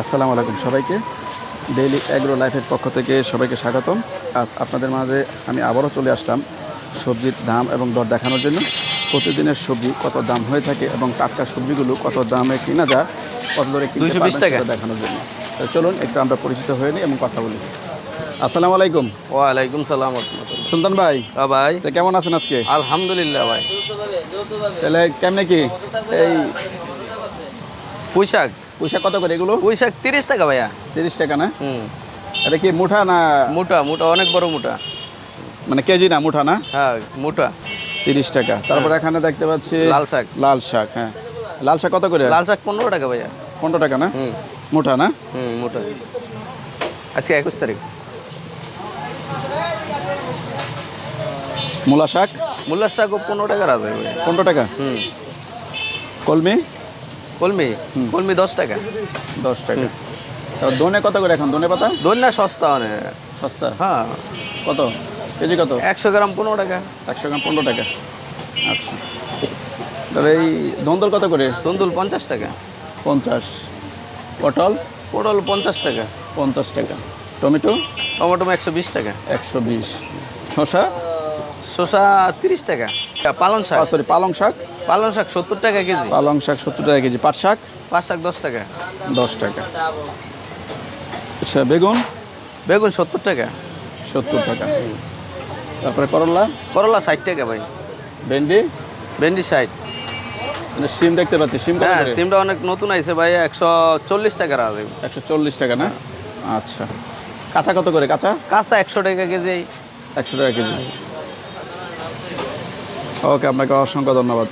আসসালামু আলাইকুম সবাইকে। ডেইলি এগ্রো লাইফের পক্ষ থেকে সবাইকে স্বাগতম। আজ আপনাদের মাঝে আমি আবারও চলে আসলাম সবজির দাম এবং দর দেখানোর জন্য। প্রতিদিনের সবজি কত দাম হয়ে থাকে এবং টাটকা সবজিগুলো কত দামে কিনা যায়, কত দরে কিনতে পারবেন সেটা দেখানোর জন্য। তো চলুন একটু আমরা পরিচিত হয়ে নিই এবং কথা বলি। আসসালামু আলাইকুম। ওয়ালাইকুম সালাম। সুলতান ভাই, ভাই তো কেমন আছেন আজকে? আলহামদুলিল্লাহ ভাই। তাহলে কেমনে কি এই পুঁইশাক পয়সা কত করে এগুলো? পুঁইশাক 30 টাকা ভাইয়া। 30 টাকা না? এটা কি মুঠা না? মোটা মোটা, অনেক বড় মোটা। মানে কেজি না, মুঠা না? হ্যাঁ মোটা। 30 টাকা। তারপর এখানে দেখতে পাচ্ছি লাল শাক। লাল শাক। হ্যাঁ, লাল শাক কত করে? লাল শাক 15 টাকা ভাইয়া। 15 টাকা না? মুঠা না? মোটা। আজকে 21 তারিখ। মূলা শাক মূলার শাকও 15 টাকার আছে ভাইয়া। 15 টাকা। কলমি কলমি কলমি 10 টাকা। 10 টাকা। তারপর ধনে কত করে এখন? ধনে পাতা ধনিয়া সস্তা অনেক। সস্তা? হ্যাঁ, কত কেজি? কত? 100 গ্রাম 15 টাকা। 100 গ্রাম 15 টাকা। আচ্ছা, তাহলে এই ধন্দল কত করে? তন্দুল 50 টাকা। 50। পটল পটল 50 টাকা। 50 টাকা। টমেটো টমেটো 120 টাকা। 120। শসা শসা 30 টাকা। পালং শাক সরি পালং শাক। পালং শাক 70 টাকা কেজি। পালং শাক 70 টাকা কেজি। পাট শাক পাঁচ শাক 10 টাকা। 10 টাকা। আচ্ছা, বেগুন বেগুন 70 টাকা। 70 টাকা। তারপরে করলা করলা 60 টাকা ভাই। ভেন্ডি ভেন্ডি 60। মানে সিম দেখতে পাচ্ছি, সিম কত হ্যাঁ, করে? সিমটা অনেক নতুন আইছে ভাই, 140 টাকার আছে। 140 টাকা না? আচ্ছা, কাঁচা কত করে? কাঁচা কাঁচা 100 টাকা কেজি। 100 টাকা কেজি। ওকে, আপনাকে অসংখ্য ধন্যবাদ।